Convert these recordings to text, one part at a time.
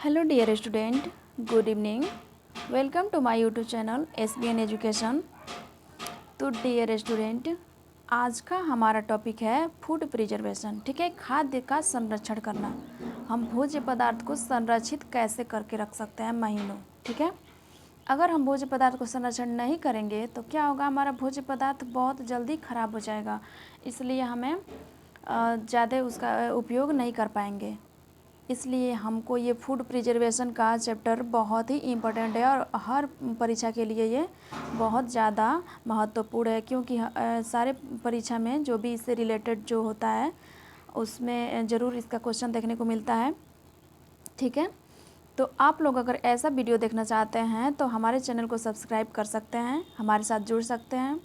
Hello dear student, good evening. Welcome to my YouTube channel SBN Education. तो dear student, आज का हमारा topic है फूड प्रिजर्वेशन। ठीक है, खाद्य का संरक्षण करना। हम भोज्य पदार्थ को संरक्षित कैसे करके रख सकते हैं महीनों। ठीक है, अगर हम भोज्य पदार्थ को संरक्षण नहीं करेंगे तो क्या होगा, हमारा भोज्य पदार्थ बहुत जल्दी ख़राब हो जाएगा। इसलिए हमें ज़्यादा उसका उपयोग नहीं कर पाएंगे। इसलिए हमको ये फूड प्रिजर्वेशन का चैप्टर बहुत ही इम्पोर्टेंट है और हर परीक्षा के लिए ये बहुत ज़्यादा महत्वपूर्ण है, क्योंकि सारे परीक्षा में जो भी इससे रिलेटेड जो होता है उसमें ज़रूर इसका क्वेश्चन देखने को मिलता है। ठीक है, तो आप लोग अगर ऐसा वीडियो देखना चाहते हैं तो हमारे चैनल को सब्सक्राइब कर सकते हैं, हमारे साथ जुड़ सकते हैं।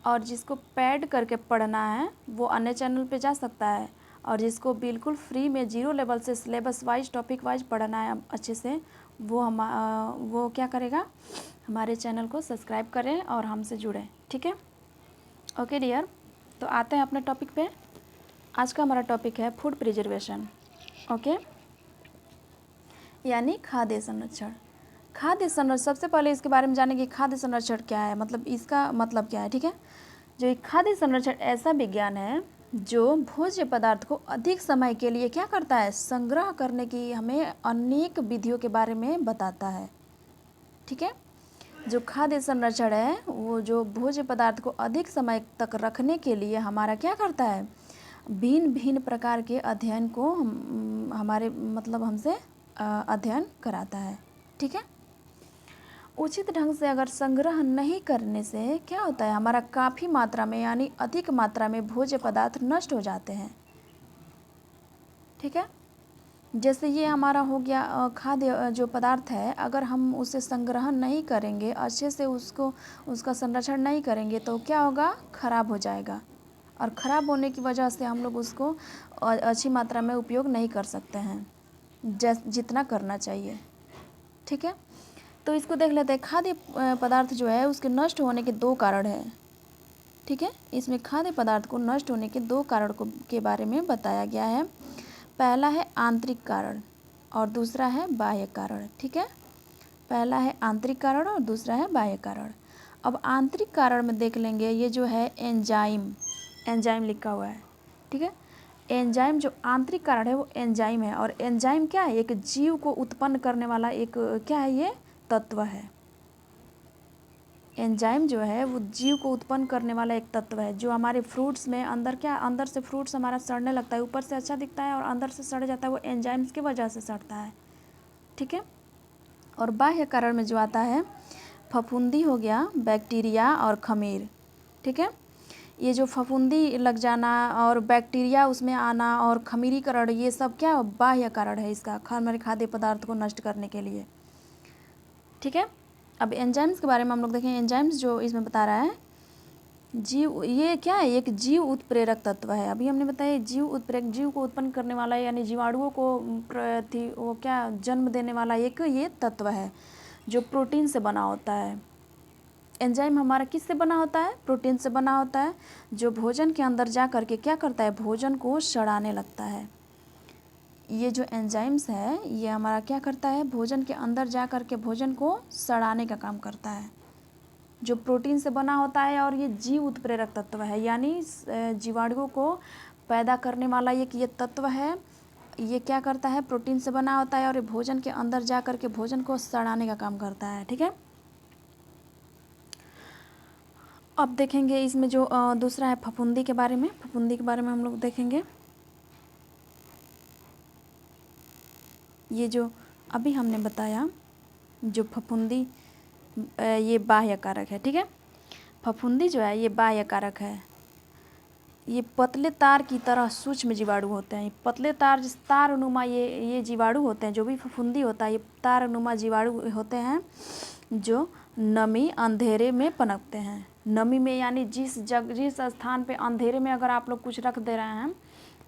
और जिसको पेड करके पढ़ना है वो अन्य चैनल पे जा सकता है, और जिसको बिल्कुल फ्री में 0 लेवल से सिलेबस वाइज टॉपिक वाइज पढ़ना है अच्छे से, वो क्या करेगा, हमारे चैनल को सब्सक्राइब करें और हमसे जुड़ें। ठीक है, ओके डियर, तो आते हैं अपने टॉपिक पे। आज का हमारा टॉपिक है फूड प्रिजर्वेशन। ओके, यानी खाद्य संरक्षण। खाद्य संरक्षण, सबसे पहले इसके बारे में जानेंगे खाद्य संरक्षण क्या है, मतलब इसका मतलब क्या है। ठीक है, जो खाद्य संरक्षण ऐसा विज्ञान है जो भोज्य पदार्थ को अधिक समय के लिए क्या करता है, संग्रह करने की हमें अनेक विधियों के बारे में बताता है। ठीक है, जो खाद्य संरक्षण है वो जो भोज्य पदार्थ को अधिक समय तक रखने के लिए हमारा क्या करता है, भिन्न भिन्न प्रकार के अध्ययन को हमारे मतलब हमसे अध्ययन कराता है। ठीक है, उचित ढंग से अगर संग्रह नहीं करने से क्या होता है, हमारा काफ़ी मात्रा में यानी अधिक मात्रा में भोज्य पदार्थ नष्ट हो जाते हैं। ठीक है, जैसे ये हमारा हो गया खाद्य जो पदार्थ है, अगर हम उसे संग्रहण नहीं करेंगे अच्छे से, उसका संरक्षण नहीं करेंगे तो क्या होगा, ख़राब हो जाएगा। और ख़राब होने की वजह से हम लोग उसको अच्छी मात्रा में उपयोग नहीं कर सकते हैं जितना करना चाहिए। ठीक है, तो इसको देख लेते हैं। खाद्य पदार्थ जो है उसके नष्ट होने के 2 कारण हैं। ठीक है, इसमें खाद्य पदार्थ को नष्ट होने के 2 कारण के बारे में बताया गया है। पहला है आंतरिक कारण और दूसरा है बाह्य कारण। ठीक है, पहला है आंतरिक कारण और दूसरा है बाह्य कारण। अब आंतरिक कारण में देख लेंगे, ये जो है एंजाइम लिखा हुआ है। ठीक है, एंजाइम जो आंतरिक कारण है वो एंजाइम है, और एंजाइम क्या है, एक जीव को उत्पन्न करने वाला एक क्या है, ये तत्व है। एंजाइम जो है वो जीव को उत्पन्न करने वाला एक तत्व है, जो हमारे फ्रूट्स में अंदर से फ्रूट्स हमारा सड़ने लगता है, ऊपर से अच्छा दिखता है और अंदर से सड़ जाता है, वो एंजाइम्स की वजह से सड़ता है। ठीक है, और बाह्य कारण में जो आता है, फफूंदी हो गया, बैक्टीरिया और खमीर। ठीक है, ये जो फफूंदी लग जाना और बैक्टीरिया उसमें आना और खमीरीकरण, ये सब क्या बाह्य कारण है इसका, हमारे खाद्य पदार्थ को नष्ट करने के लिए। ठीक है, अब एंजाइम्स के बारे में हम लोग देखें। एंजाइम्स जो इसमें बता रहा है, जीव, ये क्या है, एक जीव उत्प्रेरक तत्व है। अभी हमने बताया जीव उत्प्रेरक, जीव को उत्पन्न करने वाला यानी जीवाणुओं को वो क्या जन्म देने वाला एक ये तत्व है जो प्रोटीन से बना होता है। एंजाइम हमारा किससे बना होता है, प्रोटीन से बना होता है, जो भोजन के अंदर जा कर के क्या करता है, भोजन को सड़ाने लगता है। ये जो एंजाइम्स है ये हमारा क्या करता है, भोजन के अंदर जा कर के भोजन को सड़ाने का काम करता है, जो प्रोटीन से बना होता है। और ये जीव उत्प्रेरक तत्व है, यानी जीवाणुओं को पैदा करने वाला एक ये तत्व है। ये क्या करता है, प्रोटीन से बना होता है और ये भोजन के अंदर जा कर के भोजन को सड़ाने का काम करता है। ठीक है, अब देखेंगे इसमें जो दूसरा है फफूंदी के बारे में। फफूंदी के बारे में हम लोग देखेंगे। ये जो अभी हमने बताया, जो फफूंदी ये बाह्य कारक है। ठीक है, फफूंदी जो है ये बाह्य कारक है। ये पतले तार की तरह सूक्ष्म जीवाणु होते हैं। पतले तार, जिस तारनुमा ये जीवाणु होते हैं, जो भी फफूंदी होता है ये तारनुमा जीवाणु होते हैं, जो नमी अंधेरे में पनपते हैं। नमी में यानी जिस स्थान पे अंधेरे में अगर आप लोग कुछ रख दे रहे हैं,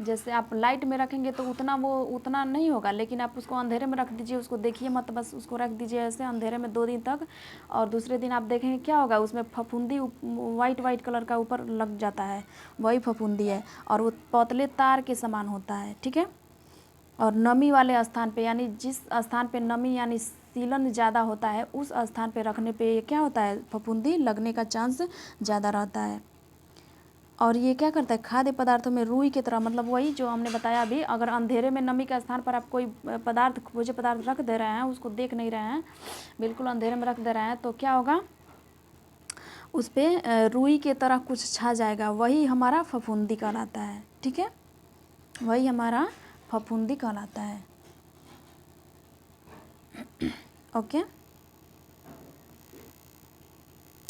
जैसे आप लाइट में रखेंगे तो उतना नहीं होगा, लेकिन आप उसको अंधेरे में रख दीजिए, उसको देखिए मत, बस उसको रख दीजिए ऐसे अंधेरे में 2 दिन तक, और दूसरे दिन आप देखेंगे क्या होगा, उसमें फफूंदी वाइट कलर का ऊपर लग जाता है, वही फफूंदी है, और वो पतले तार के समान होता है। ठीक है, और नमी वाले स्थान पे, यानी जिस स्थान पे नमी यानी सीलन ज़्यादा होता है उस स्थान पे रखने पे ये क्या होता है, फफूंदी लगने का चांस ज़्यादा रहता है। और ये क्या करता है, खाद्य पदार्थों में रुई की तरह, मतलब वही जो हमने बताया अभी, अगर अंधेरे में नमी के स्थान पर आप कोई पदार्थ, भोज्य पदार्थ रख दे रहे हैं, उसको देख नहीं रहे हैं, बिल्कुल अंधेरे में रख दे रहे हैं, तो क्या होगा, उस पर रुई की तरह कुछ छा जाएगा, वही हमारा फफूंदी कहलाता है। ठीक है, वही हमारा फफूंदी कहलाता है। ओके,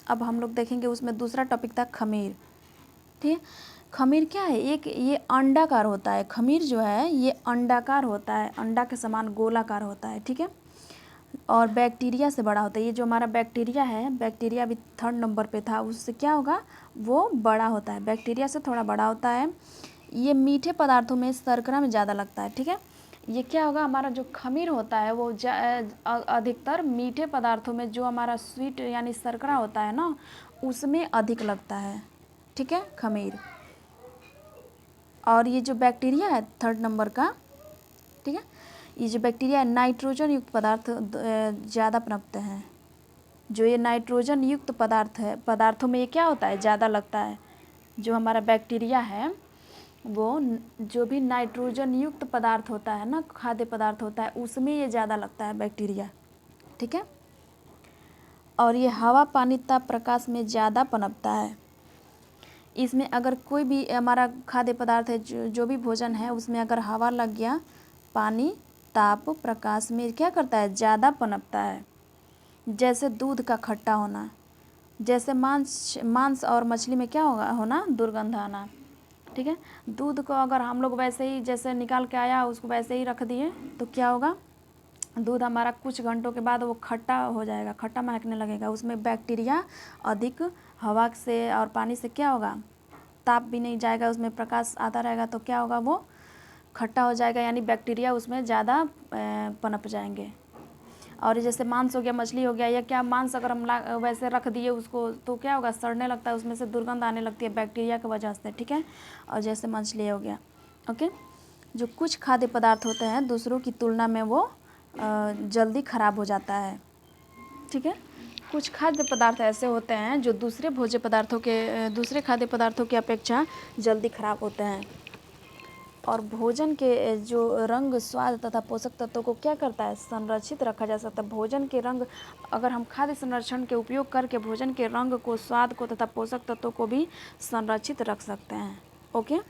अब हम लोग देखेंगे उसमें दूसरा टॉपिक था खमीर। ठीक है, खमीर क्या है, एक ये अंडाकार होता है। खमीर जो है ये अंडाकार होता है, अंडा के समान गोलाकार होता है। ठीक है, और बैक्टीरिया से बड़ा होता है। ये जो हमारा बैक्टीरिया है, बैक्टीरिया भी 3rd नंबर पे था, उससे क्या होगा, वो बड़ा होता है, बैक्टीरिया से थोड़ा बड़ा होता है। ये मीठे पदार्थों में शर्करा में ज़्यादा लगता है। ठीक है, ये क्या होगा, हमारा जो खमीर होता है वो अधिकतर मीठे पदार्थों में, जो हमारा स्वीट यानी शर्करा होता है ना, उसमें अधिक लगता है। ठीक है, खमीर। और ये जो बैक्टीरिया है 3rd नंबर का, ठीक है, ये जो बैक्टीरिया है नाइट्रोजन युक्त पदार्थ ज़्यादा पनपते हैं। जो ये नाइट्रोजन युक्त पदार्थ है, पदार्थों में ये क्या होता है, ज़्यादा लगता है। जो हमारा बैक्टीरिया है वो जो भी नाइट्रोजन युक्त पदार्थ होता है ना, खाद्य पदार्थ होता है, उसमें ये ज़्यादा लगता है बैक्टीरिया। ठीक है, और ये हवा, पानी, ताप, प्रकाश में ज़्यादा पनपता है। इसमें अगर कोई भी हमारा खाद्य पदार्थ है, जो भी भोजन है, उसमें अगर हवा लग गया, पानी, ताप, प्रकाश में क्या करता है, ज़्यादा पनपता है। जैसे दूध का खट्टा होना, जैसे मांस और मछली में क्या होना, दुर्गंध आना। ठीक है, दूध को अगर हम लोग वैसे ही जैसे निकाल के आया, उसको वैसे ही रख दिए, तो क्या होगा, दूध हमारा कुछ घंटों के बाद वो खट्टा हो जाएगा, खट्टा महकने लगेगा। उसमें बैक्टीरिया अधिक, हवा से और पानी से क्या होगा, ताप भी नहीं जाएगा, उसमें प्रकाश आता रहेगा, तो क्या होगा, वो खट्टा हो जाएगा, यानी बैक्टीरिया उसमें ज़्यादा पनप जाएंगे। और जैसे मांस हो गया, मछली हो गया, या क्या, मांस अगर हम वैसे रख दिए उसको, तो क्या होगा, सड़ने लगता है, उसमें से दुर्गंध आने लगती है बैक्टीरिया की वजह से। ठीक है, और जैसे मछली हो गया। ओके, जो कुछ खाद्य पदार्थ होते हैं दूसरों की तुलना में वो जल्दी ख़राब हो जाता है। ठीक है, कुछ खाद्य पदार्थ ऐसे होते हैं जो दूसरे भोज्य पदार्थों के, दूसरे खाद्य पदार्थों की अपेक्षा जल्दी ख़राब होते हैं। और भोजन के जो रंग, स्वाद तथा पोषक तत्वों को क्या करता है, संरक्षित रखा जा सकता है। भोजन के रंग, अगर हम खाद्य संरक्षण के उपयोग करके भोजन के रंग को, स्वाद को तथा पोषक तत्वों को भी संरक्षित रख सकते हैं। ओके,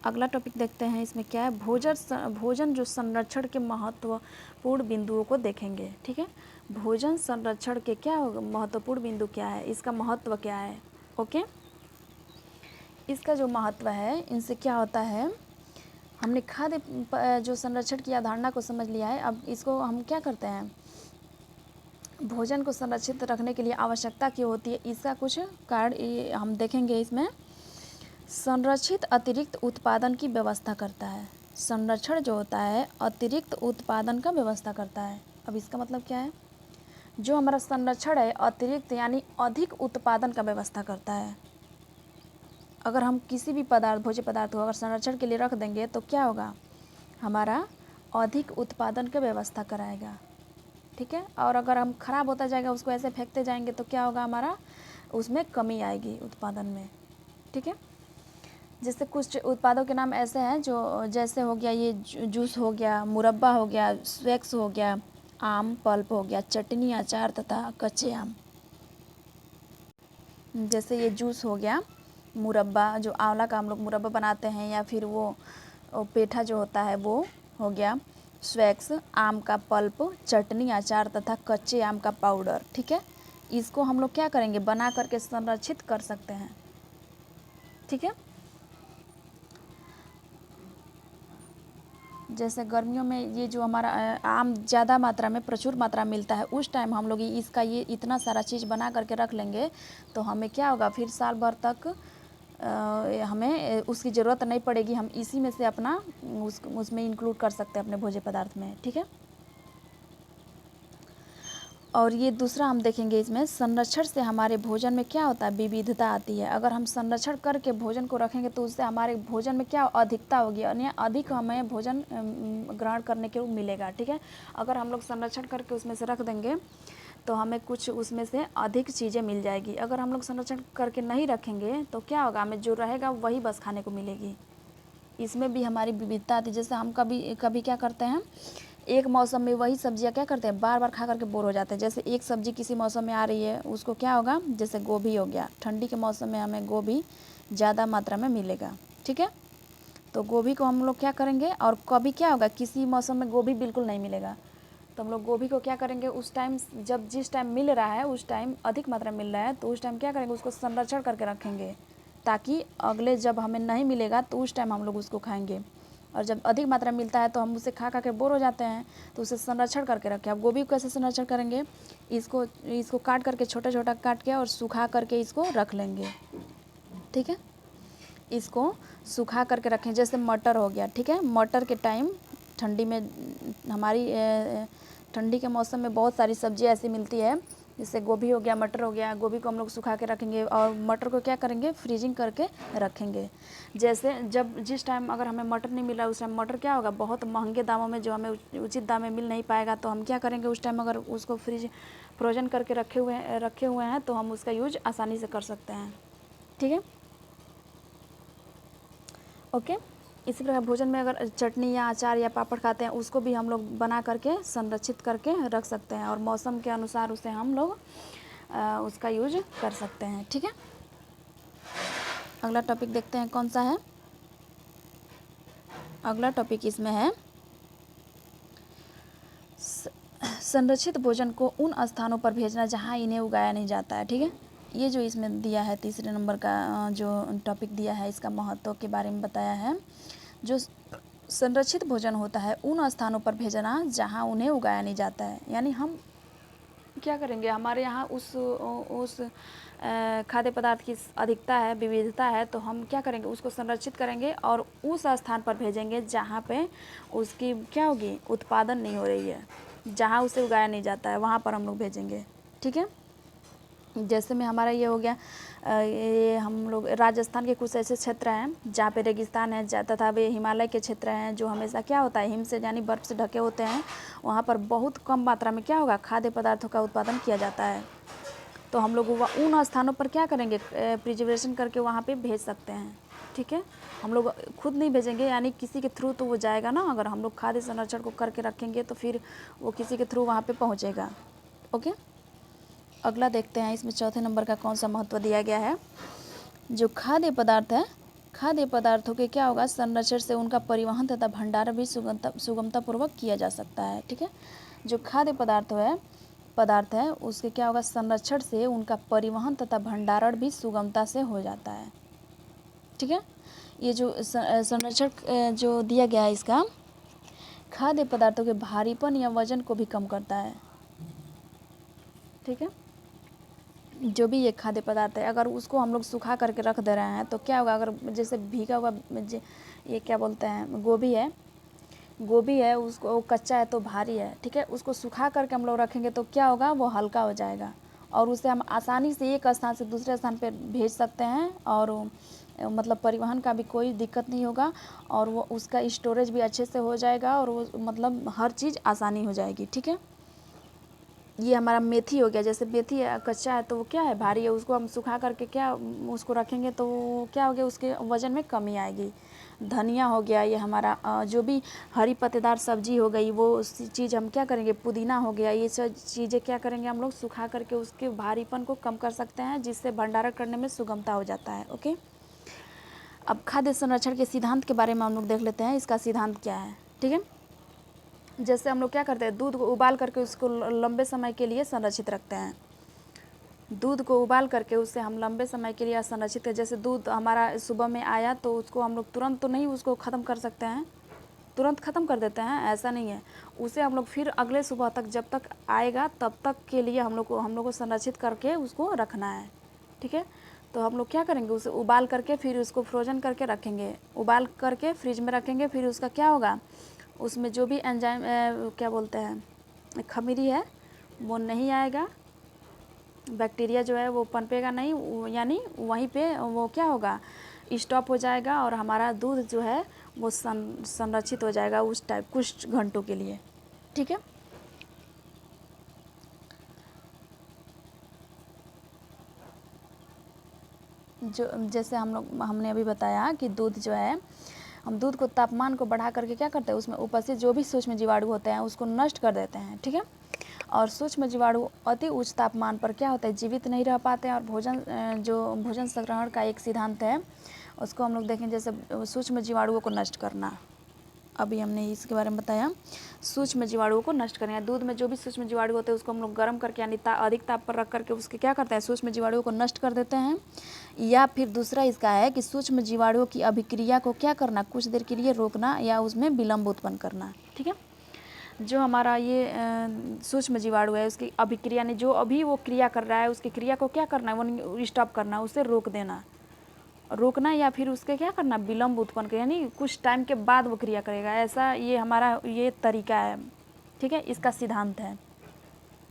अगला टॉपिक देखते हैं, इसमें क्या है, भोजन जो संरक्षण के महत्वपूर्ण बिंदुओं को देखेंगे। ठीक है, भोजन संरक्षण के क्या महत्वपूर्ण बिंदु क्या है, इसका महत्व क्या है। ओके, इसका जो महत्व है, इनसे क्या होता है, हमने खाद्य जो संरक्षण की अवधारणा को समझ लिया है। अब इसको हम क्या करते हैं, भोजन को संरक्षित रखने के लिए आवश्यकता क्यों होती है, इसका कुछ कारण हम देखेंगे। इसमें संरक्षित अतिरिक्त उत्पादन की व्यवस्था करता है। संरक्षण जो होता है अतिरिक्त उत्पादन का व्यवस्था करता है। अब इसका मतलब क्या है, जो हमारा संरक्षण है अतिरिक्त यानी अधिक उत्पादन का व्यवस्था करता है। अगर हम किसी भी पदार्थ, भोज्य पदार्थ को अगर संरक्षण के लिए रख देंगे, तो क्या होगा, हमारा अधिक उत्पादन का व्यवस्था कराएगा। ठीक है, और अगर हम ख़राब होता जाएगा, उसको ऐसे फेंकते जाएंगे, तो क्या होगा, हमारा उसमें कमी आएगी उत्पादन में। ठीक है, जैसे कुछ उत्पादों के नाम ऐसे हैं, जो जैसे हो गया ये जूस हो गया, मुरब्बा हो गया, स्वेक्स हो गया, आम पल्प हो गया, चटनी, अचार तथा कच्चे आम। जैसे ये जूस हो गया, मुरब्बा, जो आंवला का हम लोग मुरब्बा बनाते हैं, या फिर वो पेठा जो होता है वो हो गया, स्वेक्स, आम का पल्प, चटनी, अचार तथा कच्चे आम का पाउडर। ठीक है, इसको हम लोग क्या करेंगे, बना करके संरक्षित कर सकते हैं। ठीक है, जैसे गर्मियों में ये जो हमारा आम ज़्यादा मात्रा में, प्रचुर मात्रा मिलता है, उस टाइम हम लोग इसका ये इतना सारा चीज़ बना करके रख लेंगे, तो हमें क्या होगा, फिर साल भर तक हमें उसकी ज़रूरत नहीं पड़ेगी। हम इसी में से अपना उसमें इंक्लूड कर सकते हैं अपने भोज्य पदार्थ में। ठीक है, और ये दूसरा हम देखेंगे इसमें, संरक्षण से हमारे भोजन में क्या होता है, विविधता आती है। अगर हम संरक्षण करके भोजन को रखेंगे तो उससे हमारे भोजन में क्या अधिकता होगी, यानी अधिक हमें भोजन ग्रहण करने को मिलेगा। ठीक है, अगर हम लोग संरक्षण करके उसमें से रख देंगे तो हमें कुछ उसमें से अधिक चीज़ें मिल जाएगी। अगर हम लोग संरक्षण करके नहीं रखेंगे तो क्या होगा, हमें जो रहेगा वही बस खाने को मिलेगी। इसमें भी हमारी विविधता आती है। जैसे हम कभी कभी क्या करते हैं, एक मौसम में वही सब्जियां क्या करते हैं, बार बार खा करके बोर हो जाते हैं। जैसे एक सब्जी किसी मौसम में आ रही है, उसको क्या होगा, जैसे गोभी हो गया, ठंडी के मौसम में हमें गोभी ज़्यादा मात्रा में मिलेगा। ठीक है, तो गोभी को हम लोग क्या करेंगे, और कभी क्या होगा, किसी मौसम में गोभी बिल्कुल नहीं मिलेगा, तो हम लोग गोभी को क्या करेंगे, उस टाइम जब जिस टाइम मिल रहा है उस टाइम अधिक मात्रा में मिल रहा है तो उस टाइम क्या करेंगे, उसको संरक्षण करके रखेंगे, ताकि अगले जब हमें नहीं मिलेगा तो उस टाइम हम लोग उसको खाएंगे। और जब अधिक मात्रा में मिलता है तो हम उसे खा खा के बोर हो जाते हैं, तो उसे संरक्षण करके रखें। अब गोभी को कैसे संरक्षण करेंगे, इसको काट करके छोटा छोटा काट के और सुखा करके इसको रख लेंगे। ठीक है, इसको सुखा करके रखें। जैसे मटर हो गया, ठीक है, मटर के टाइम ठंडी में हमारी ठंडी के मौसम में बहुत सारी सब्जियां ऐसी मिलती है, जैसे गोभी हो गया, मटर हो गया। गोभी को हम लोग सुखा के रखेंगे और मटर को क्या करेंगे, फ्रीजिंग करके रखेंगे। जैसे जब जिस टाइम अगर हमें मटर नहीं मिला उस टाइम मटर क्या होगा, बहुत महंगे दामों में, जो हमें उचित दाम में मिल नहीं पाएगा, तो हम क्या करेंगे, उस टाइम अगर उसको फ्रोजन करके रखे हुए हैं तो हम उसका यूज आसानी से कर सकते हैं। ठीक है, ओके। इसी प्रकार भोजन में अगर चटनी या अचार या पापड़ खाते हैं, उसको भी हम लोग बना करके संरक्षित करके रख सकते हैं और मौसम के अनुसार उसे हम लोग उसका यूज कर सकते हैं। ठीक है, अगला टॉपिक देखते हैं कौन सा है। अगला टॉपिक इसमें है, संरक्षित भोजन को उन स्थानों पर भेजना जहां इन्हें उगाया नहीं जाता है। ठीक है, ये जो इसमें दिया है तीसरे नंबर का जो टॉपिक दिया है, इसका महत्व के बारे में बताया है। जो संरक्षित भोजन होता है उन स्थानों पर भेजना जहां उन्हें उगाया नहीं जाता है, यानी हम क्या करेंगे, हमारे यहाँ उस खाद्य पदार्थ की अधिकता है, विविधता है, तो हम क्या करेंगे, उसको संरक्षित करेंगे और उस स्थान पर भेजेंगे जहाँ पे उसकी क्या होगी, उत्पादन नहीं हो रही है, जहाँ उसे उगाया नहीं जाता है, वहाँ पर हम लोग भेजेंगे। ठीक है, जैसे में हमारा ये हो गया, ये हम लोग राजस्थान के कुछ ऐसे क्षेत्र हैं जहाँ पे रेगिस्तान है, तथा वे हिमालय के क्षेत्र हैं जो हमेशा क्या होता है, हिम से यानी बर्फ़ से ढके होते हैं। वहाँ पर बहुत कम मात्रा में क्या होगा, खाद्य पदार्थों का उत्पादन किया जाता है। तो हम लोग उन स्थानों पर क्या करेंगे, प्रिजर्वेशन करके वहाँ पे भेज सकते हैं। ठीक है, हम लोग खुद नहीं भेजेंगे, यानी किसी के थ्रू तो वो जाएगा ना। अगर हम लोग खाद्य संरक्षण को करके रखेंगे तो फिर वो किसी के थ्रू वहाँ पे पहुँचेगा। ओके, अगला देखते हैं इसमें चौथे नंबर का कौन सा महत्व दिया गया है। जो खाद्य पदार्थ है, खाद्य पदार्थों के क्या होगा, संरक्षण से उनका परिवहन तथा भंडारण भी सुगमतापूर्वक किया जा सकता है। ठीक है, जो खाद्य पदार्थ है उसके क्या होगा, संरक्षण से उनका परिवहन तथा भंडारण भी सुगमता से हो जाता है। ठीक है, ये जो संरक्षण जो दिया गया है, इसका खाद्य पदार्थों के भारीपन या वजन को भी कम करता है। ठीक है, जो भी ये खाद्य पदार्थ है, अगर उसको हम लोग सुखा करके रख दे रहे हैं तो क्या होगा, अगर जैसे भीगा हुआ ये क्या बोलते हैं, गोभी है उसको कच्चा है तो भारी है। ठीक है, उसको सुखा करके हम लोग रखेंगे तो क्या होगा, वो हल्का हो जाएगा और उसे हम आसानी से एक स्थान से दूसरे स्थान पर भेज सकते हैं और मतलब परिवहन का भी कोई दिक्कत नहीं होगा और वो उसका स्टोरेज भी अच्छे से हो जाएगा और वो मतलब हर चीज़ आसानी हो जाएगी। ठीक है, ये हमारा मेथी हो गया, जैसे मेथी है कच्चा है तो वो क्या है, भारी है, उसको हम सुखा करके क्या उसको रखेंगे तो क्या हो गया, उसके वज़न में कमी आएगी। धनिया हो गया, ये हमारा जो भी हरी पत्तेदार सब्जी हो गई, वो चीज़ हम क्या करेंगे, पुदीना हो गया, ये सब चीज़ें क्या करेंगे, हम लोग सुखा करके उसके भारीपन को कम कर सकते हैं, जिससे भंडारण करने में सुगमता हो जाता है। ओके, अब खाद्य संरक्षण के सिद्धांत के बारे में हम लोग देख लेते हैं, इसका सिद्धांत क्या है। ठीक है, जैसे हम लोग क्या करते हैं, दूध को उबाल करके उसको लंबे समय के लिए संरक्षित रखते हैं। दूध को उबाल करके उससे हम लंबे समय के लिए संरक्षित करें। जैसे दूध हमारा सुबह में आया तो उसको हम लोग तुरंत तो नहीं उसको ख़त्म कर सकते हैं, तुरंत ख़त्म कर देते हैं, ऐसा नहीं है। उसे हम लोग फिर अगले सुबह तक जब तक आएगा तब तक के लिए हम लोग को संरक्षित करके उसको रखना है। ठीक है, तो हम लोग क्या करेंगे, उसे उबाल करके फिर उसको फ्रोजन करके रखेंगे, उबाल करके फ्रिज में रखेंगे। फिर उसका क्या होगा, उसमें जो भी एंजाइम क्या बोलते हैं, खमीरी है, वो नहीं आएगा, बैक्टीरिया जो है वो पनपेगा नहीं, यानी वहीं पे वो क्या होगा, स्टॉप हो जाएगा और हमारा दूध जो है वो संरक्षित हो जाएगा उस टाइप कुछ घंटों के लिए। ठीक है। जो जैसे हमने अभी बताया कि दूध जो है, हम दूध को तापमान को बढ़ा करके क्या करते हैं, उसमें उपस्थित जो भी सूक्ष्म जीवाणु होते हैं उसको नष्ट कर देते हैं। ठीक है। और सूक्ष्म जीवाणु अति उच्च तापमान पर क्या होता है, जीवित नहीं रह पाते हैं। और भोजन संग्रहण का एक सिद्धांत है, उसको हम लोग देखें, जैसे सूक्ष्म जीवाणुओं को नष्ट करना। अभी हमने इसके बारे में बताया, सूक्ष्म जीवाणुओं को नष्ट करना। दूध में जो भी सूक्ष्म जीवाणु होते हैं उसको हम लोग गर्म करके यानी अधिक ताप पर रख करके उसके क्या करते हैं, सूक्ष्म जीवाणुओं को नष्ट कर देते हैं। या फिर दूसरा इसका है कि सूक्ष्म जीवाणुओं की अभिक्रिया को क्या करना, कुछ देर के लिए रोकना या उसमें विलंब उत्पन्न करना। ठीक है। जो हमारा ये सूक्ष्म जीवाणु है उसकी अभिक्रिया ने जो अभी वो क्रिया कर रहा है उसकी क्रिया को क्या करना है, वो स्टॉप करना, उसे रोक देना, रोकना या फिर उसके क्या करना, विलंब उत्पन्न कर, यानी कुछ टाइम के बाद वो क्रिया करेगा। ऐसा ये हमारा ये तरीका है। ठीक है, इसका सिद्धांत है।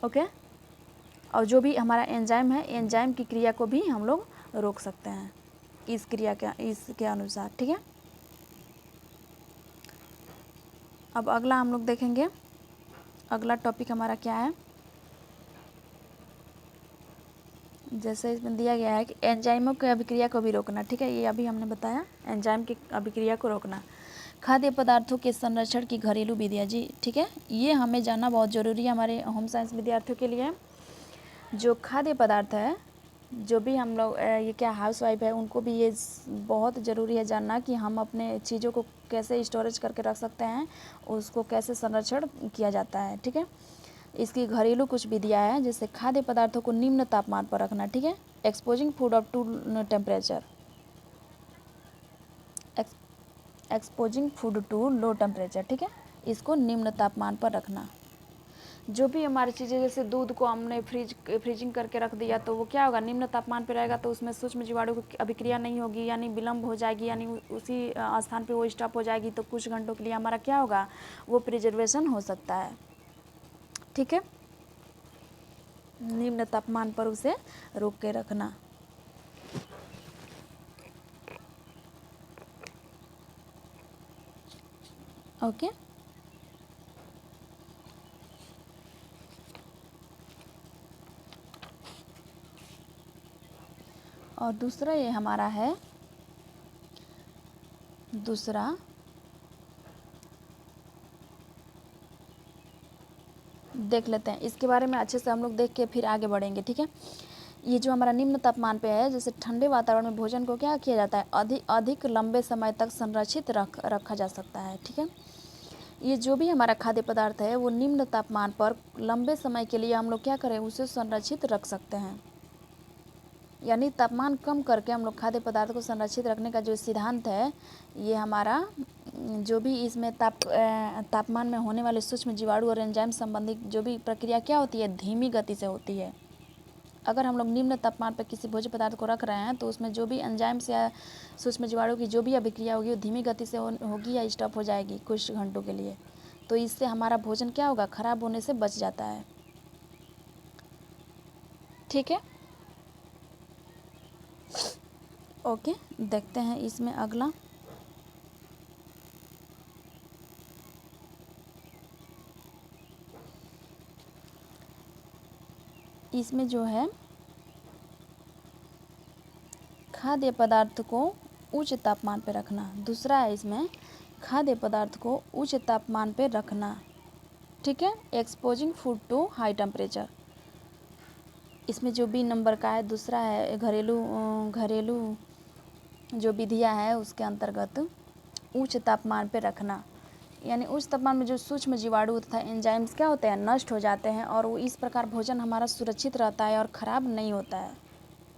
ओके। और जो भी हमारा एंजाइम है, एंजाइम की क्रिया को भी हम लोग रोक सकते हैं इस क्रिया के इसके अनुसार। ठीक है। अब अगला हम लोग देखेंगे, अगला टॉपिक हमारा क्या है, जैसे इसमें दिया गया है कि एंजाइमों की अभिक्रिया को भी रोकना। ठीक है, ये अभी हमने बताया, एंजाइम की अभिक्रिया को रोकना। खाद्य पदार्थों के संरक्षण की घरेलू विधियाँ। जी ठीक है, ये हमें जानना बहुत ज़रूरी है हमारे होम साइंस विद्यार्थियों के लिए। जो खाद्य पदार्थ है, जो भी हम लोग ये क्या हाउस वाइफ है उनको भी ये बहुत ज़रूरी है जानना कि हम अपने चीज़ों को कैसे स्टोरेज करके रख सकते हैं, उसको कैसे संरक्षण किया जाता है। ठीक है, इसकी घरेलू कुछ विधियाँ हैं, जैसे खाद्य पदार्थों को निम्न तापमान पर रखना। ठीक है, exposing food up to temperature, exposing food to low temperature. ठीक है, इसको निम्न तापमान पर रखना। जो भी हमारी चीज़ें, जैसे दूध को हमने फ्रीजिंग करके रख दिया तो वो क्या होगा, निम्न तापमान पर रहेगा, तो उसमें सूक्ष्म जीवाणु की अभिक्रिया नहीं होगी, यानी विलंब हो जाएगी, यानी उसी स्थान पे वो स्टॉप हो जाएगी। तो कुछ घंटों के लिए हमारा क्या होगा, वो प्रिजर्वेशन हो सकता है। ठीक है, निम्न तापमान पर उसे रोक के रखना। ओके। और दूसरा ये हमारा है, दूसरा देख लेते हैं, इसके बारे में अच्छे से हम लोग देख के फिर आगे बढ़ेंगे। ठीक है, ये जो हमारा निम्न तापमान पे है, जैसे ठंडे वातावरण में भोजन को क्या किया जाता है, अधिक लंबे समय तक संरक्षित रखा जा सकता है। ठीक है, ये जो भी हमारा खाद्य पदार्थ है वो निम्न तापमान पर लंबे समय के लिए हम लोग क्या करें, उसे संरक्षित रख सकते हैं। यानी तापमान कम करके हम लोग खाद्य पदार्थ को संरक्षित रखने का जो सिद्धांत है, ये हमारा जो भी इसमें तापमान में होने वाले सूक्ष्म जीवाणु और एंजाइम संबंधी जो भी प्रक्रिया क्या होती है, धीमी गति से होती है। अगर हम लोग निम्न तापमान पर किसी भोज्य पदार्थ को रख रहे हैं तो उसमें जो भी एंजाइम्स या सूक्ष्म जीवाणु की जो भी अभिक्रिया होगी वो धीमी गति से होगी या स्टॉप हो जाएगी कुछ घंटों के लिए। तो इससे हमारा भोजन क्या होगा, खराब होने से बच जाता है। ठीक है, ओके। देखते हैं इसमें अगला, इसमें जो है खाद्य पदार्थ को उच्च तापमान पर रखना। दूसरा है इसमें खाद्य पदार्थ को उच्च तापमान पर रखना। ठीक है, exposing food to high temperature. इसमें जो बी नंबर का है, दूसरा है घरेलू जो विधियाँ है उसके अंतर्गत उच्च तापमान पर रखना। यानी उच्च तापमान में जो सूक्ष्म जीवाणु तथा एंजाइम्स क्या होते हैं, नष्ट हो जाते हैं, और वो इस प्रकार भोजन हमारा सुरक्षित रहता है और ख़राब नहीं होता है।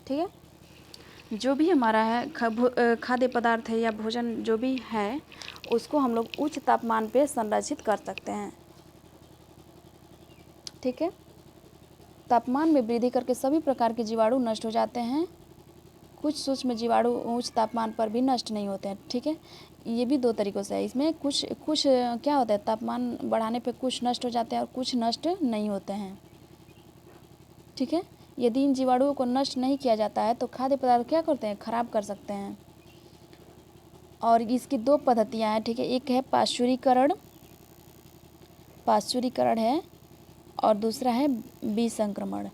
ठीक है, जो भी हमारा है खाद्य पदार्थ है या भोजन जो भी है उसको हम लोग उच्च तापमान पे संरक्षित कर सकते हैं। ठीक है, तापमान में वृद्धि करके सभी प्रकार के जीवाणु नष्ट हो जाते हैं, कुछ सूक्ष्म जीवाणु उच्च तापमान पर भी नष्ट नहीं होते हैं। ठीक है, ये भी दो तरीक़ों से है, इसमें कुछ क्या होता है, तापमान बढ़ाने पे कुछ नष्ट हो जाते हैं और कुछ नष्ट नहीं होते हैं। ठीक है। यदि इन जीवाणुओं को नष्ट नहीं किया जाता है तो खाद्य पदार्थ क्या करते हैं, खराब कर सकते हैं। और इसकी दो पद्धतियाँ हैं, ठीक है। एक है पाश्चुरीकरण है और दूसरा है विसंक्रमण,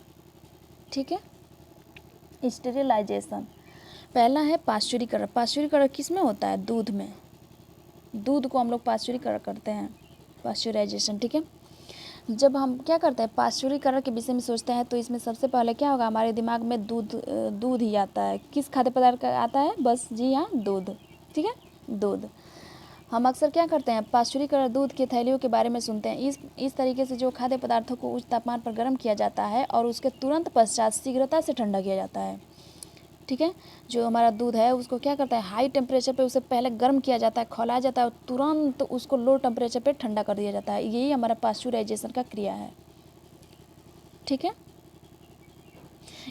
ठीक है, स्टेरिलाइजेशन। पहला है पाश्चुरीकरण। पाश्चुरीकरण किस में होता है, दूध में। दूध को हम लोग पाश्चुरीकरण करते हैं, पाश्चुराइजेशन, ठीक है। जब हम क्या करते हैं, पाश्चुरीकरण के विषय में सोचते हैं तो इसमें सबसे पहले क्या होगा, हमारे दिमाग में दूध ही आता है। किस खाद्य पदार्थ का आता है, बस जी हाँ, दूध, ठीक है, दूध। हम अक्सर क्या करते हैं, पाश्चुरीकरण दूध के थैलियों के बारे में सुनते हैं। इस तरीके से जो खाद्य पदार्थों को उच्च तापमान पर गर्म किया जाता है और उसके तुरंत पश्चात शीघ्रता से ठंडा किया जाता है, ठीक है। जो हमारा दूध है उसको क्या करता है, हाई टेम्परेचर पे उसे पहले गर्म किया जाता है, खौलाया जाता है और तुरंत उसको लो टेम्परेचर पे ठंडा कर दिया जाता है। यही हमारा पाश्चुराइजेशन का क्रिया है, ठीक है।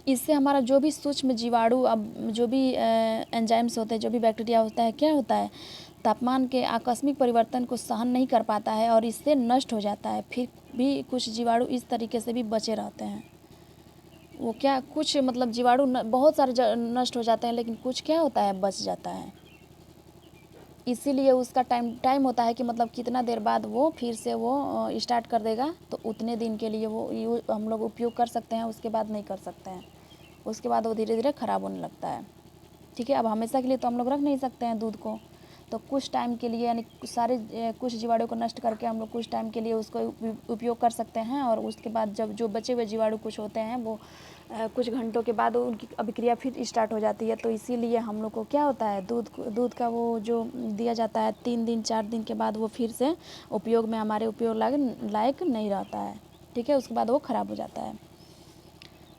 इससे हमारा जो भी सूक्ष्म जीवाणु, अब जो भी एंजाइम्स होते हैं, जो भी बैक्टीरिया होता है, क्या होता है, तापमान के आकस्मिक परिवर्तन को सहन नहीं कर पाता है और इससे नष्ट हो जाता है। फिर भी कुछ जीवाणु इस तरीके से भी बचे रहते हैं। वो क्या, कुछ मतलब जीवाणु बहुत सारे नष्ट हो जाते हैं, लेकिन कुछ क्या होता है, बच जाता है। इसीलिए उसका टाइम होता है कि मतलब कितना देर बाद वो फिर से वो स्टार्ट कर देगा, तो उतने दिन के लिए वो हम लोग उपयोग कर सकते हैं, उसके बाद नहीं कर सकते हैं। उसके बाद वो धीरे धीरे ख़राब होने लगता है, ठीक है। अब हमेशा के लिए तो हम लोग रख नहीं सकते हैं दूध को, तो कुछ टाइम के लिए, यानी कुछ जीवाणु को नष्ट करके हम लोग कुछ टाइम के लिए उसको उपयोग कर सकते हैं। और उसके बाद जब जो बचे हुए जीवाणु कुछ होते हैं वो कुछ घंटों के बाद उनकी अभिक्रिया फिर स्टार्ट हो जाती है। तो इसीलिए हम लोग को क्या होता है, दूध का वो जो दिया जाता है 3 दिन 4 दिन के बाद वो फिर से उपयोग में, हमारे उपयोग लायक नहीं रहता है, ठीक है। उसके बाद वो ख़राब हो जाता है।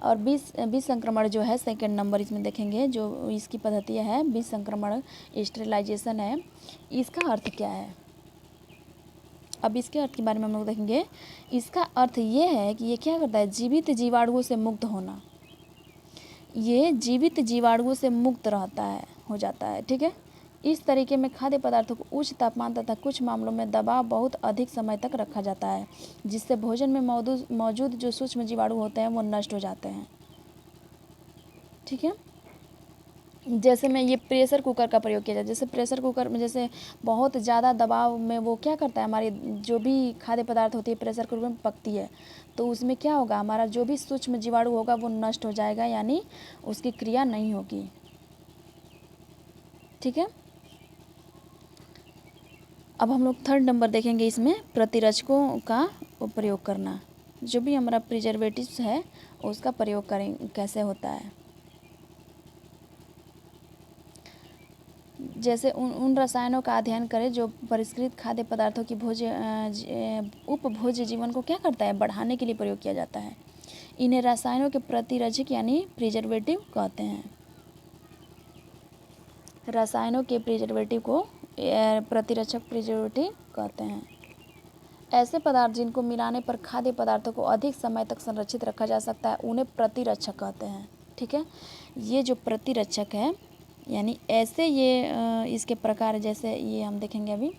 और बीज संक्रमण जो है सेकंड नंबर इसमें देखेंगे, जो इसकी पद्धति है बीज संक्रमण, स्टेरिलाइजेशन है। इसका अर्थ क्या है, अब इसके अर्थ के बारे में हम लोग देखेंगे। इसका अर्थ ये है कि ये क्या करता है, जीवित जीवाणुओं से मुक्त होना। ये जीवित जीवाणुओं से मुक्त रहता है, हो जाता है, ठीक है। इस तरीके में खाद्य पदार्थों को उच्च तापमान तथा कुछ मामलों में दबाव बहुत अधिक समय तक रखा जाता है, जिससे भोजन में मौजूद जो सूक्ष्म जीवाणु होते हैं वो नष्ट हो जाते हैं, ठीक है। जैसे में ये प्रेशर कुकर का प्रयोग किया जाए, जैसे प्रेशर कुकर में जैसे बहुत ज़्यादा दबाव में वो क्या करता है, हमारी जो भी खाद्य पदार्थ होती है प्रेशर कुकर में पकती है, तो उसमें क्या होगा, हमारा जो भी सूक्ष्म जीवाणु होगा वो नष्ट हो जाएगा, यानी उसकी क्रिया नहीं होगी, ठीक है। अब हम लोग थर्ड नंबर देखेंगे, इसमें प्रतिरक्षकों का प्रयोग करना। जो भी हमारा प्रिजर्वेटिव्स है उसका प्रयोग करें कैसे होता है। जैसे उन रसायनों का अध्ययन करें जो परिष्कृत खाद्य पदार्थों की उपभोज्य जीवन को क्या करता है, बढ़ाने के लिए प्रयोग किया जाता है। इन्हें रसायनों के प्रतिरक्षक यानी प्रिजर्वेटिव कहते हैं। रसायनों के प्रिजर्वेटिव को प्रतिरक्षक प्रिजर्वेटिव कहते हैं। ऐसे पदार्थ जिनको मिलाने पर खाद्य पदार्थों को अधिक समय तक संरक्षित रखा जा सकता है उन्हें प्रतिरक्षक कहते हैं, ठीक है। ये जो प्रतिरक्षक है, यानी ऐसे ये इसके प्रकार, जैसे ये हम देखेंगे अभी,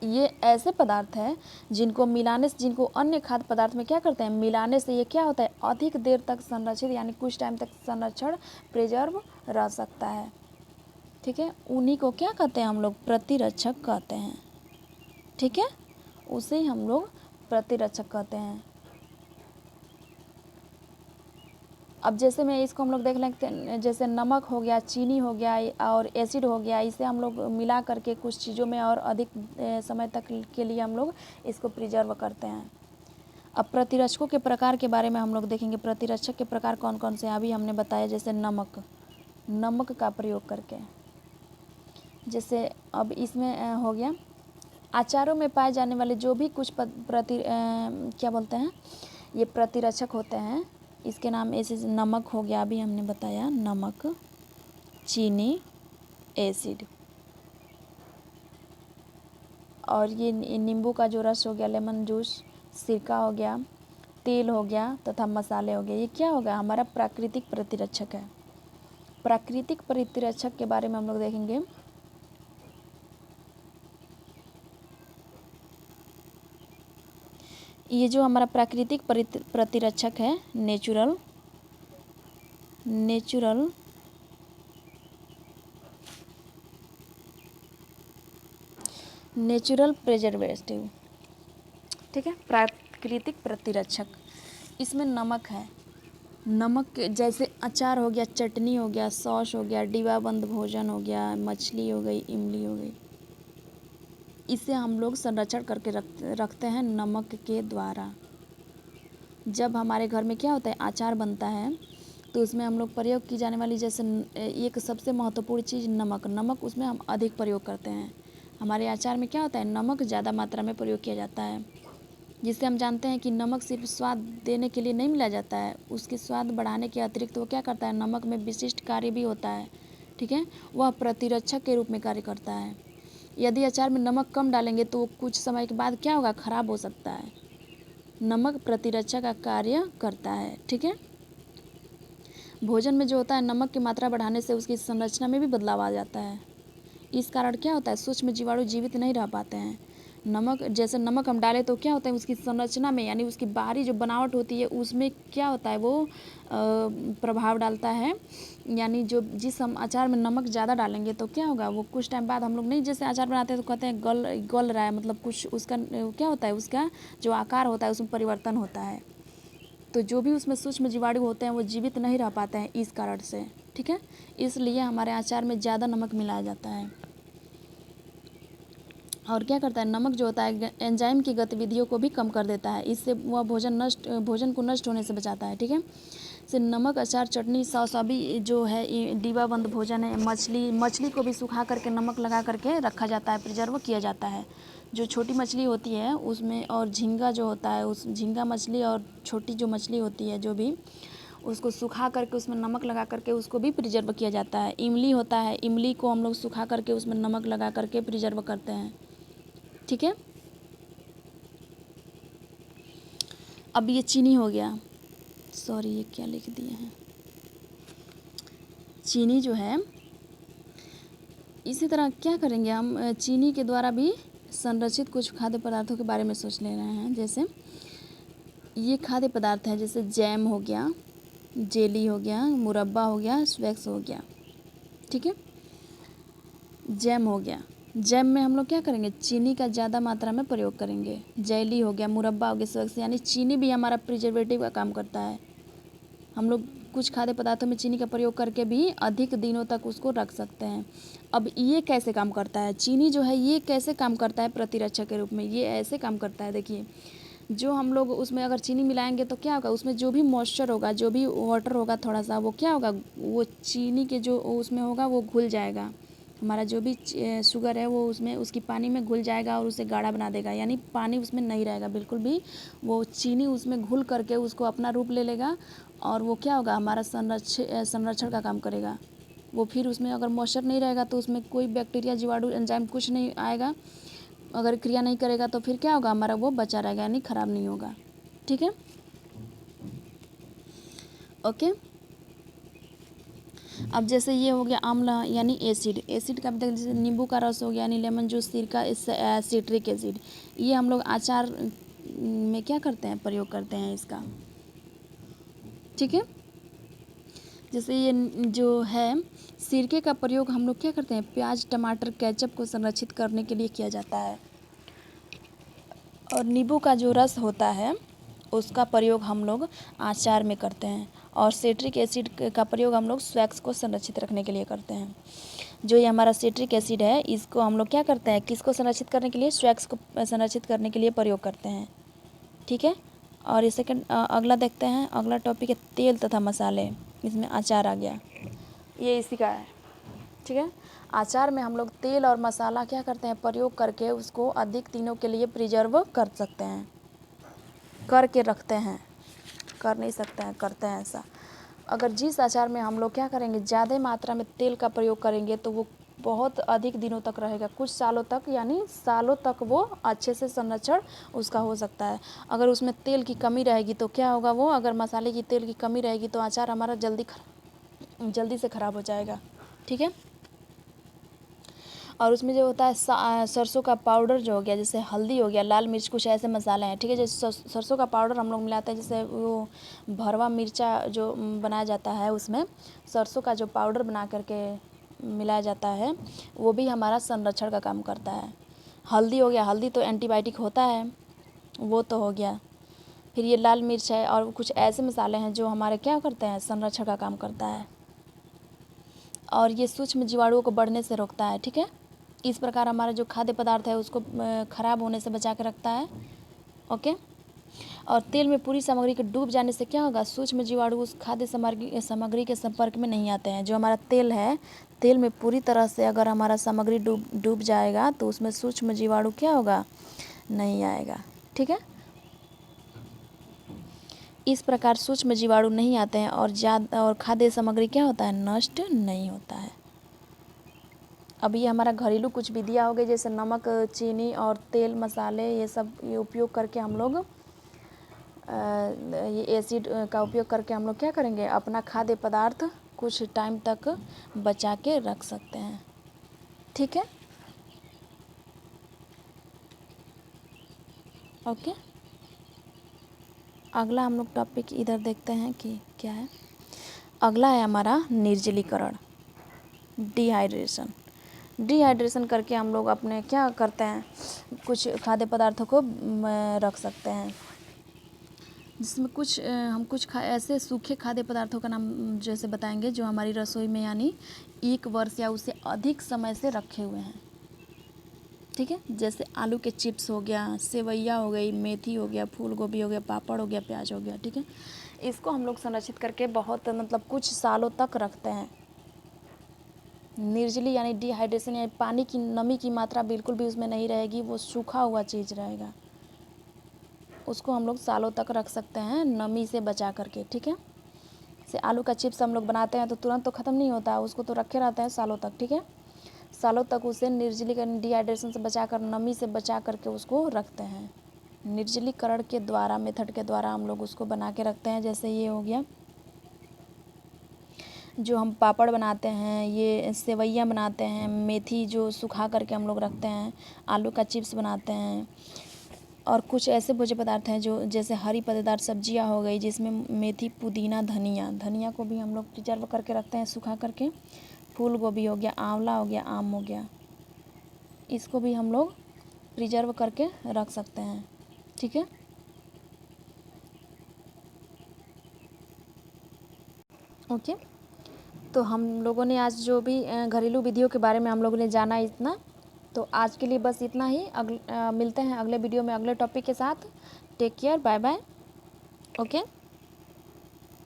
ये ऐसे पदार्थ हैं जिनको मिलाने से, जिनको अन्य खाद्य पदार्थ में क्या करते हैं, मिलाने से ये क्या होता है, अधिक देर तक संरक्षित, यानी कुछ टाइम तक संरक्षण, प्रिजर्व रह सकता है, ठीक है। उन्हीं को क्या कहते हैं, हम लोग प्रतिरक्षक कहते हैं, ठीक है। उसे ही हम लोग प्रतिरक्षक कहते हैं। अब जैसे में इसको हम लोग देख लेते हैं, जैसे नमक हो गया, चीनी हो गया और एसिड हो गया, इसे हम लोग मिला करके कुछ चीज़ों में और अधिक समय तक के लिए हम लोग इसको प्रिजर्व करते हैं। अब प्रतिरक्षकों के प्रकार के बारे में हम लोग देखेंगे। प्रतिरक्षक के प्रकार कौन कौन से, अभी हमने बताया, जैसे नमक का प्रयोग करके, जैसे अब इसमें हो गया अचारों में पाए जाने वाले जो भी कुछ क्या बोलते हैं, ये प्रतिरक्षक होते हैं, इसके नाम ऐसे नमक हो गया, अभी हमने बताया, नमक, चीनी, एसिड, और ये नींबू का जो रस हो गया, लेमन जूस, सिरका हो गया, तेल हो गया तथा मसाले हो गए, ये क्या होगा, हमारा प्राकृतिक प्रतिरक्षक है। प्राकृतिक प्रतिरक्षक के बारे में हम लोग देखेंगे। ये जो हमारा प्राकृतिक प्रतिरक्षक है, नेचुरल प्रिजर्वेटिव, ठीक है, प्राकृतिक प्रतिरक्षक। इसमें नमक है, नमक जैसे अचार हो गया, चटनी हो गया, सॉस हो गया, डिब्बाबंद भोजन हो गया, मछली हो गई, इमली हो गई, इसे हम लोग संरक्षण करके रखते हैं नमक के द्वारा। जब हमारे घर में क्या होता है, अचार बनता है, तो उसमें हम लोग प्रयोग की जाने वाली जैसे एक सबसे महत्वपूर्ण चीज़ नमक उसमें हम अधिक प्रयोग करते हैं। हमारे अचार में क्या होता है, नमक ज़्यादा मात्रा में प्रयोग किया जाता है, जिससे हम जानते हैं कि नमक सिर्फ स्वाद देने के लिए नहीं मिला जाता है, उसके स्वाद बढ़ाने के अतिरिक्त वो क्या करता है, नमक में विशिष्ट कार्य भी होता है, ठीक है, वह प्रतिरक्षक के रूप में कार्य करता है। यदि अचार में नमक कम डालेंगे तो कुछ समय के बाद क्या होगा, ख़राब हो सकता है। नमक प्रतिरक्षक का कार्य करता है, ठीक है। भोजन में जो होता है, नमक की मात्रा बढ़ाने से उसकी संरचना में भी बदलाव आ जाता है। इस कारण क्या होता है, सूक्ष्म जीवाणु जीवित नहीं रह पाते हैं। जैसे नमक हम डालें तो क्या होता है, उसकी संरचना में यानी उसकी बाहरी जो बनावट होती है उसमें क्या होता है, वो प्रभाव डालता है। यानी जिस हम अचार में नमक ज़्यादा डालेंगे तो क्या होगा, वो कुछ टाइम बाद हम लोग नहीं, जैसे अचार बनाते हैं तो कहते हैं गल रहा है, मतलब कुछ उसका क्या होता है, उसका जो आकार होता है उसमें परिवर्तन होता है। तो जो भी उसमें सूक्ष्म जीवाणु होते हैं वो जीवित नहीं रह पाते हैं इस कारण से, ठीक है। इसलिए हमारे अचार में ज़्यादा नमक मिलाया जाता है। और क्या करता है, नमक जो होता है एंजाइम की गतिविधियों को भी कम कर देता है, इससे वह भोजन को नष्ट होने से बचाता है, ठीक है। से नमक, अचार, चटनी, सॉस अभी जो है डिब्बाबंद भोजन है। मछली को भी सुखा करके नमक लगा करके रखा जाता है, प्रिजर्व किया जाता है। जो छोटी मछली होती है उसमें, और झींगा जो होता है, उस झींगा मछली और छोटी जो मछली होती है जो भी, उसको सुखा करके उसमें नमक लगा करके उसको भी प्रिजर्व किया जाता है। इमली होता है, इमली को हम लोग सुखा करके उसमें नमक लगा करके प्रिजर्व करते हैं, ठीक है। अब ये चीनी हो गया, सॉरी ये क्या लिख दिए हैं, चीनी जो है, इसी तरह क्या करेंगे हम, चीनी के द्वारा भी संरक्षित कुछ खाद्य पदार्थों के बारे में सोच ले रहे हैं। जैसे ये खाद्य पदार्थ है, जैसे जैम हो गया, जेली हो गया, मुरब्बा हो गया, स्वैक्स हो गया, ठीक है। जैम हो गया, जैम में हम लोग क्या करेंगे, चीनी का ज़्यादा मात्रा में प्रयोग करेंगे। जेली हो गया, मुरब्बा हो गया, स्वैक्स, यानी चीनी भी हमारा प्रिजर्वेटिव का काम करता है। हम लोग कुछ खाद्य पदार्थों में चीनी का प्रयोग करके भी अधिक दिनों तक उसको रख सकते हैं। अब ये कैसे काम करता है, चीनी जो है ये कैसे काम करता है प्रतिरक्षक के रूप में, ये ऐसे काम करता है। देखिए, जो हम लोग उसमें अगर चीनी मिलाएंगे तो क्या होगा, उसमें जो भी मॉइस्चर होगा, जो भी वाटर होगा थोड़ा सा, वो क्या होगा, वो चीनी के जो उसमें होगा वो घुल जाएगा। हमारा जो भी शुगर है वो उसमें उसकी पानी में घुल जाएगा और उसे गाढ़ा बना देगा, यानी पानी उसमें नहीं रहेगा बिल्कुल भी। वो चीनी उसमें घुल करके उसको अपना रूप ले लेगा और वो क्या होगा, हमारा संरक्षण का काम करेगा। वो फिर उसमें अगर मॉइस्चर नहीं रहेगा तो उसमें कोई बैक्टीरिया, जीवाणु, एंजाइम कुछ नहीं आएगा। अगर क्रिया नहीं करेगा तो फिर क्या होगा, हमारा वो बचा रहेगा, यानी ख़राब नहीं होगा, ठीक है। ओके, अब जैसे ये हो गया अम्ल यानी एसिड का भी जैसे नींबू का रस हो गया, यानी लेमन जूस, सिरका, सिट्रिक एसिड, ये हम लोग अचार में क्या करते हैं, प्रयोग करते हैं इसका, ठीक है। जैसे ये जो है सिरके का प्रयोग हम लोग क्या करते हैं, प्याज, टमाटर, केचप को संरक्षित करने के लिए किया जाता है। और नींबू का जो रस होता है उसका प्रयोग हम लोग अचार में करते हैं। और सिट्रिक एसिड का प्रयोग हम लोग स्वैक्स को संरक्षित रखने के लिए करते हैं। जो ये हमारा सिट्रिक एसिड है इसको हम लोग क्या करते हैं, किसको संरक्षित करने के लिए, स्वैक्स को संरक्षित करने के लिए प्रयोग करते हैं, ठीक है। और ये सेकंड अगला देखते हैं, अगला टॉपिक है तेल तथा मसाले। इसमें अचार आ गया, ये इसी का है, ठीक है। अचार में हम लोग तेल और मसाला क्या करते हैं, प्रयोग करके उसको अधिक दिनों के लिए प्रिजर्व कर सकते हैं, करके रखते हैं, कर नहीं सकते हैं, करते हैं ऐसा। अगर जिस अचार में हम लोग क्या करेंगे, ज़्यादा मात्रा में तेल का प्रयोग करेंगे तो वो बहुत अधिक दिनों तक रहेगा, कुछ सालों तक, यानी सालों तक वो अच्छे से संरक्षण उसका हो सकता है। अगर उसमें तेल की कमी रहेगी तो क्या होगा, वो अगर मसाले की तेल की कमी रहेगी तो अचार हमारा जल्दी से ख़राब हो जाएगा, ठीक है। और उसमें जो होता है सरसों का पाउडर जो हो गया, जैसे हल्दी हो गया, लाल मिर्च, कुछ ऐसे मसाले हैं, ठीक है। जैसे सरसों का पाउडर हम लोग मिलाते हैं, जैसे वो भरवा मिर्चा जो बनाया जाता है, उसमें सरसों का जो पाउडर बना करके मिलाया जाता है, वो भी हमारा संरक्षण का काम करता है। हल्दी हो गया, हल्दी तो एंटीबायोटिक होता है, वो तो हो गया। फिर ये लाल मिर्च है और कुछ ऐसे मसाले हैं जो हमारे क्या करते हैं, संरक्षण का काम करता है और ये सूक्ष्म जीवाणुओं को बढ़ने से रोकता है, ठीक है। इस प्रकार हमारा जो खाद्य पदार्थ है उसको ख़राब होने से बचा के रखता है, ओके। और तेल में पूरी सामग्री के डूब जाने से क्या होगा, सूक्ष्म जीवाणु उस खाद्य सामग्री के संपर्क में नहीं आते हैं। जो हमारा तेल है, तेल में पूरी तरह से अगर हमारा सामग्री डूब जाएगा तो उसमें सूक्ष्म जीवाणु क्या होगा, नहीं आएगा, ठीक है। इस प्रकार सूक्ष्म जीवाणु नहीं आते हैं और खाद्य सामग्री क्या होता है, नष्ट नहीं होता है। अब ये हमारा घरेलू कुछ विधियाँ हो गई, जैसे नमक, चीनी और तेल, मसाले, ये सब ये उपयोग करके हम लोग ये एसिड का उपयोग करके हम लोग क्या करेंगे, अपना खाद्य पदार्थ कुछ टाइम तक बचा के रख सकते हैं, ठीक है, ओके। अगला हम लोग टॉपिक इधर देखते हैं कि क्या है। अगला है हमारा निर्जलीकरण, डिहाइड्रेशन करके हम लोग अपने क्या करते हैं, कुछ खाद्य पदार्थों को रख सकते हैं, जिसमें कुछ हम कुछ ऐसे सूखे खाद्य पदार्थों का नाम जैसे बताएंगे जो हमारी रसोई में यानी 1 वर्ष या उससे अधिक समय से रखे हुए हैं, ठीक है। जैसे आलू के चिप्स हो गया, सेवैया हो गई, मेथी हो गया, फूल गोभी हो गया, पापड़ हो गया, प्याज हो गया, ठीक है। इसको हम लोग संरक्षित करके बहुत मतलब कुछ सालों तक रखते हैं। निर्जली यानी डिहाइड्रेशन यानी पानी की नमी की मात्रा बिल्कुल भी उसमें नहीं रहेगी, वो सूखा हुआ चीज़ रहेगा, उसको हम लोग सालों तक रख सकते हैं नमी से बचा करके, ठीक है। जैसे आलू का चिप्स हम लोग बनाते हैं तो तुरंत तो ख़त्म नहीं होता है, उसको तो रखे रहते हैं सालों तक, ठीक है। सालों तक उसे निर्जलीकरण डिहाइड्रेशन से बचाकर, नमी से बचा करके उसको रखते हैं। निर्जलीकरण के द्वारा, मेथड के द्वारा हम लोग उसको बना के रखते हैं। जैसे ये हो गया, जो हम पापड़ बनाते हैं, ये सेवैयाँ बनाते हैं, मेथी जो सुखा करके हम लोग रखते हैं, आलू का चिप्स बनाते हैं, और कुछ ऐसे भोज्य पदार्थ हैं जो जैसे हरी पत्तेदार सब्जियां हो गई, जिसमें मेथी, पुदीना, धनिया को भी हम लोग प्रिजर्व करके रखते हैं सुखा करके। फूल गोभी हो गया, आंवला हो गया, आम हो गया, इसको भी हम लोग प्रिजर्व करके रख सकते हैं, ठीक है, ओके। तो हम लोगों ने आज जो भी घरेलू विधियों के बारे में हम लोगों ने जाना इतना, तो आज के लिए बस इतना ही। मिलते हैं अगले वीडियो में अगले टॉपिक के साथ। Take care, bye bye, okay.